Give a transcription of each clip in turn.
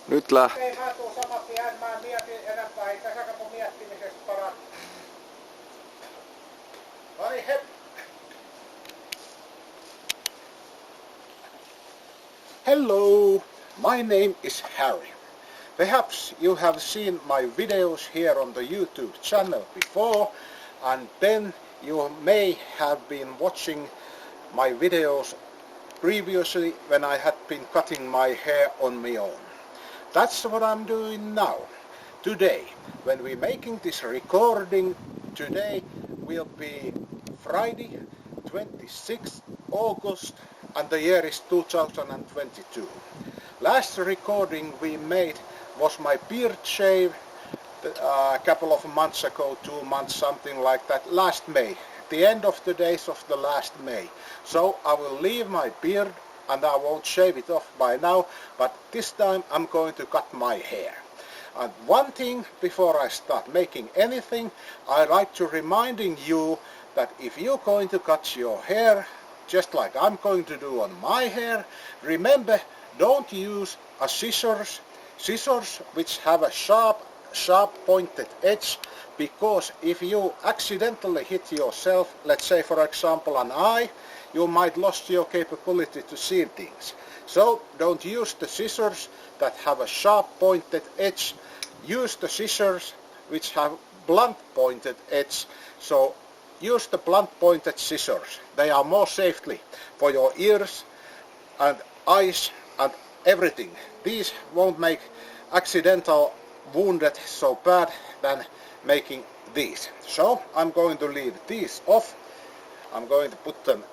Nyt lähtee. Ei mä tuun saman tien, mä en mieti enempää, ei tässä kato miettimisesta parat. Ai hep! Hello, my name is Harry. Perhaps you have seen my videos here on the YouTube channel before, and then you may have been watching my videos previously when I had been cutting my hair on my own. That's what I'm doing now. Today, when we're making this recording, today will be Friday, 26th August, and the year is 2022. Last recording we made was my beard shave a couple of months ago, 2 months, something like that, last May, the end of the days of the last May. So I will leave my beard and I won't shave it off by now, but this time I'm going to cut my hair. And one thing before I start making anything, I like to reminding you that if you're going to cut your hair, just like I'm going to do on my hair, remember, don't use a scissors which have a sharp pointed edge, because if you accidentally hit yourself, let's say for example an eye, you might lose your capability to see things. So don't use the scissors that have a sharp pointed edge. Use the scissors which have blunt pointed edge. So use the blunt pointed scissors. They are more safely for your ears and eyes and everything. These won't make accidental wounded so bad than making these. So I'm going to leave these off. I'm going to put them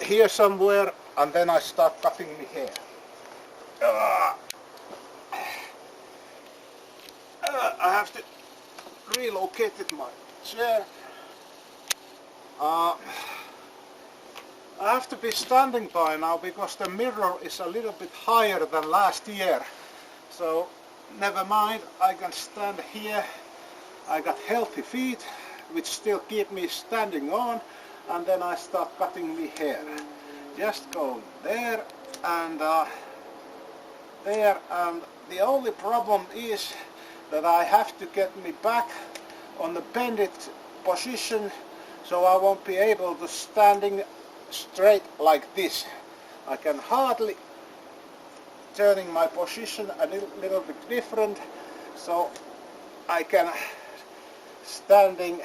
here somewhere, and then I start cutting my hair. I have to relocate my chair. I have to be standing by now because the mirror is a little bit higher than last year. So never mind, I can stand here. I got healthy feet which still keep me standing on, and then I start cutting my hair. Just go there and there, and the only problem is that I have to get me back on the bended position, so I won't be able to standing straight like this. I can hardly turning my position a little bit different, so I can standing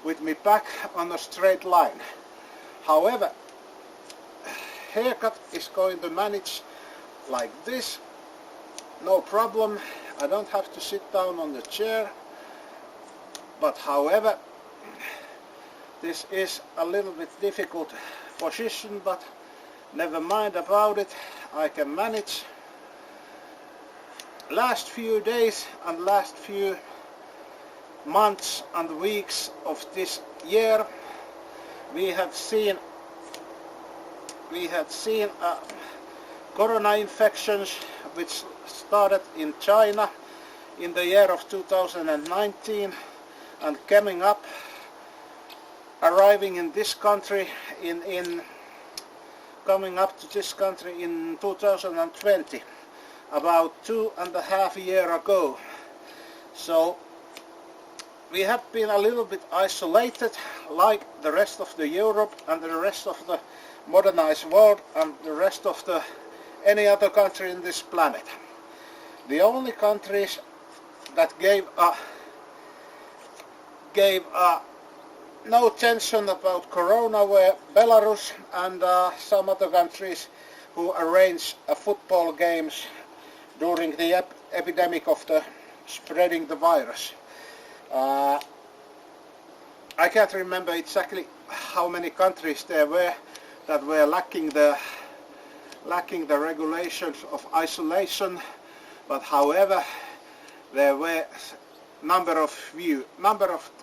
with me back on a straight line. However, haircut is going to manage like this, no problem. I don't have to sit down on the chair, but however, this is a little bit difficult position, but never mind about it, I can manage. Last few days and last few months and weeks of this year, we have seen corona infections which started in China in the year of 2019 and arriving in this country coming up to this country in 2020, about 2.5 years ago. So we have been a little bit isolated, like the rest of the Europe and the rest of the modernized world and the rest of the any other country in this planet. The only countries that gave no tension about corona were Belarus and some other countries who arranged football games during the epidemic of the spreading the virus. I can't remember exactly how many countries there were that were lacking the regulations of isolation, but however there were number of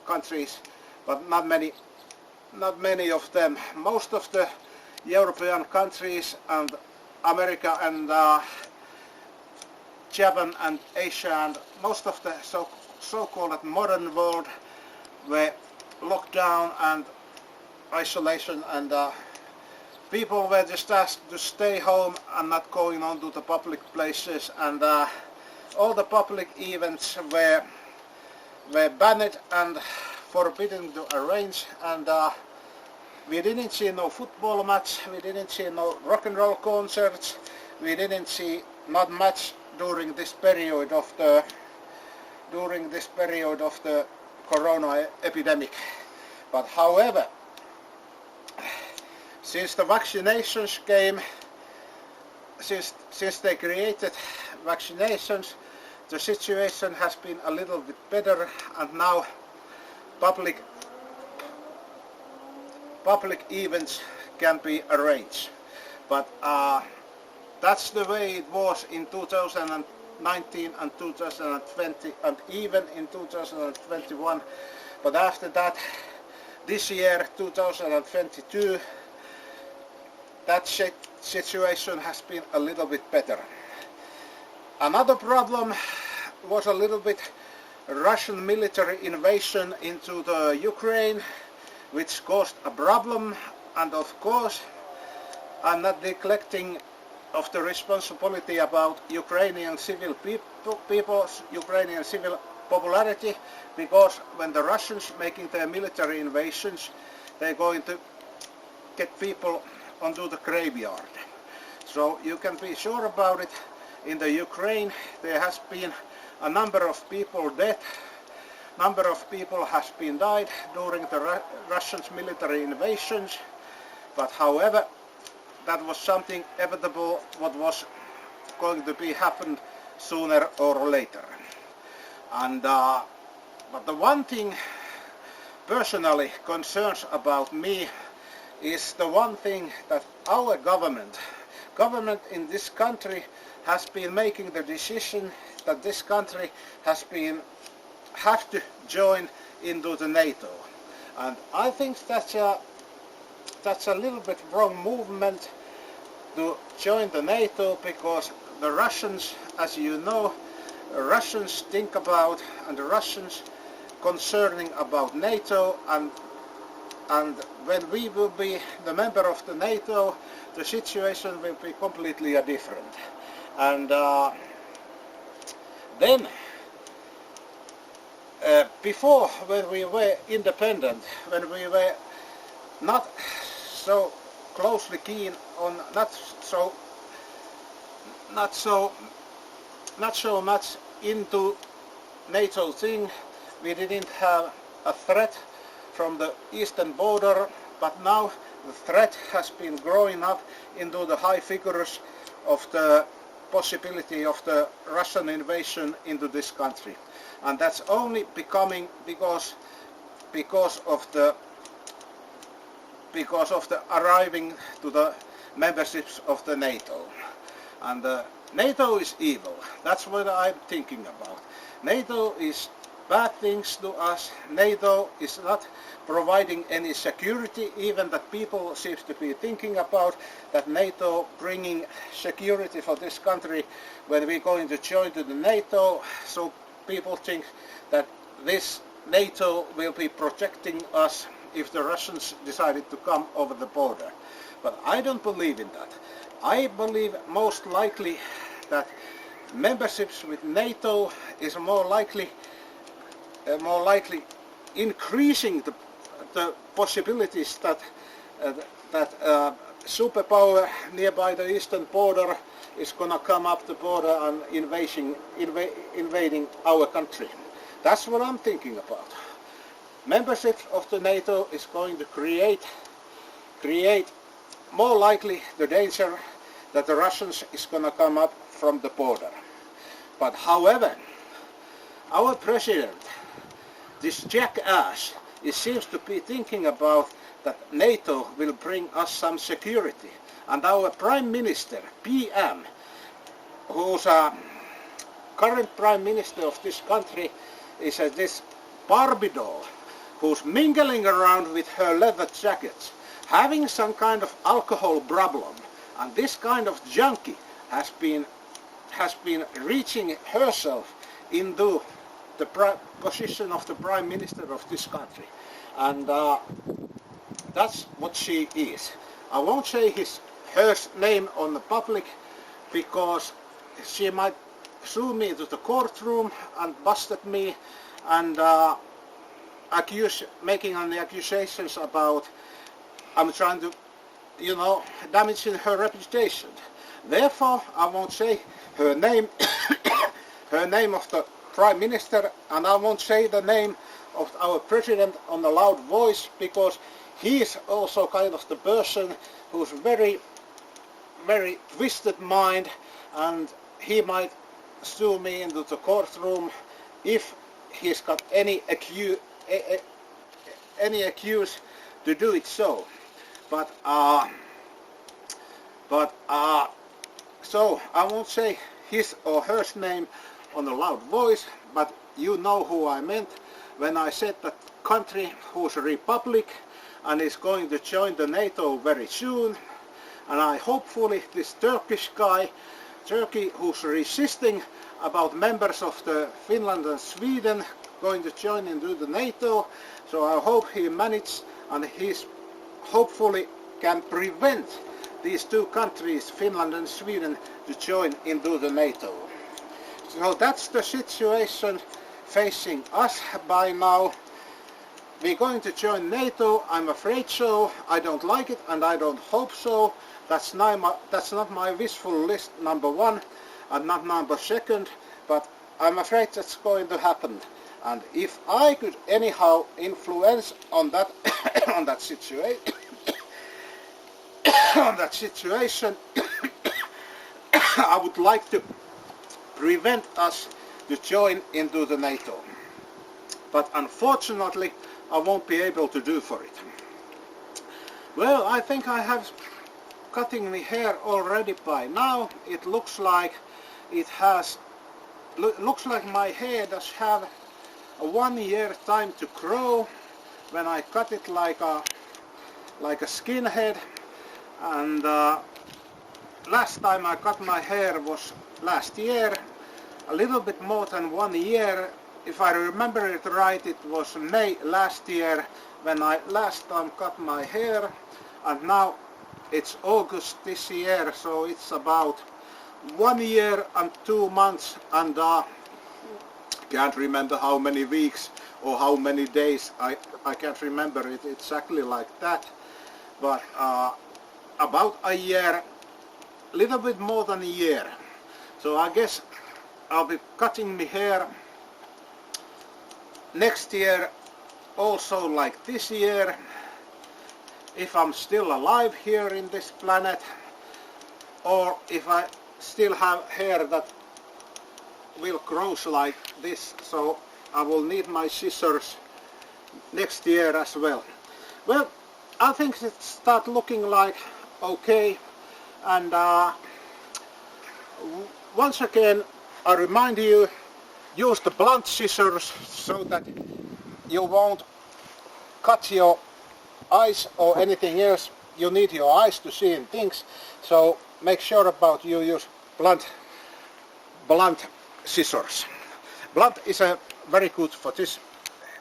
countries, but not many of them. Most of the European countries and America and Japan and Asia and most of the so-called modern world were locked down and isolation, and people were just asked to stay home and not going on to the public places, and all the public events were banned and forbidden to arrange, and we didn't see no football match, we didn't see no rock and roll concerts, we didn't see not much during this period of the corona epidemic. But however, since the vaccinations came, since they created vaccinations, the situation has been a little bit better, and now public events can be arranged. But that's the way it was in 2019 and 2020 and even in 2021. But after that, this year 2022, that situation has been a little bit better. Another problem was a little bit Russian military invasion into the Ukraine, which caused a problem, and of course I'm not neglecting of the responsibility about Ukrainian civil people's Ukrainian civil popularity, because when the Russians making their military invasions, they're going to get people onto the graveyard. So you can be sure about it. In the Ukraine there has been a number of people dead, number of people has been died during the Russians military invasions, but however that was something inevitable what was going to be happened sooner or later. And but the one thing personally concerns about me is the one thing that our government in this country has been making the decision that this country have to join into the NATO. And I think that's a little bit wrong movement to join the NATO, because the Russians, as you know, Russians think about, and the Russians concerning about NATO, and when we will be the member of the NATO, the situation will be completely different. And then before, when we were independent, when we were not so closely keen on, not so much into NATO thing, we didn't have a threat from the eastern border, but now the threat has been growing up into the high figures of the possibility of the Russian invasion into this country. And that's only becoming because of the arriving to the memberships of the NATO. And NATO is evil. That's what I'm thinking about. NATO is bad things to us. NATO is not providing any security, even that people seems to be thinking about that NATO bringing security for this country when we're going to join to the NATO. So people think that this NATO will be protecting us if the Russians decided to come over the border. But I don't believe in that. I believe most likely that memberships with NATO is more likely increasing the possibilities that superpower nearby the eastern border is gonna come up the border and invading our country. That's what I'm thinking about. Membership of the NATO is going to create more likely the danger that the Russians is gonna come up from the border. But however, our president, this jackass, it seems to be thinking about that NATO will bring us some security. And our Prime Minister, PM, who's a current Prime Minister of this country, is this Barbie doll, who's mingling around with her leather jackets, having some kind of alcohol problem. And this kind of junkie has been reaching herself into the position of the Prime Minister of this country. And that's what she is. I won't say her name on the public, because she might sued me to the courtroom and busted me and making the accusations about I'm trying to, you know, damaging her reputation. Therefore, I won't say her name, her name of the Prime Minister, and I won't say the name of our President on a loud voice, because he is also kind of the person who's very, very twisted mind, and he might sue me into the courtroom if he's got any accuse to do it so. So I won't say his or her name on a loud voice, but you know who I meant when I said that country who's a republic and is going to join the NATO very soon. And I hopefully this Turkish guy, Turkey, who's resisting about members of the Finland and Sweden going to join into the NATO, so I hope he manages and he's hopefully can prevent these two countries, Finland and Sweden, to join into the NATO. So that's the situation facing us by now. We're going to join NATO, I'm afraid so. I don't like it and I don't hope so. That's not my wishful list number one and not number second, but I'm afraid that's going to happen. And if I could anyhow influence on that on that situation I would like to prevent us to join into the NATO. But unfortunately I won't be able to do for it. Well, I think I have cutting my hair already by now. It looks like my hair does have a 1 year time to grow when I cut it like a skinhead. And last time I cut my hair was last year, a little bit more than 1 year. If I remember it right, it was May last year when I last time cut my hair, and now it's August this year, so it's about 1 year and 2 months, and can't remember how many weeks or how many days. I can't remember it exactly like that, but about a year, little bit more than a year. So I guess I'll be cutting my hair next year also like this year, if I'm still alive here in this planet, or if I still have hair that will grow like this, so I will need my scissors next year as well. Well, I think it start looking like okay, and once again I remind you, use the blunt scissors so that you won't cut your eyes or anything else. You need your eyes to see in things, so make sure about you use blunt scissors. Blunt is very good for this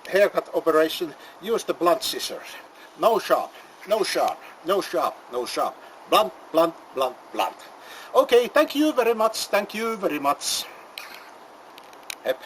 haircut operation. Use the blunt scissors. No sharp, no sharp, no sharp, no sharp. Blunt, blunt, blunt, blunt. Okay, thank you very much. Thank you very much. Hep.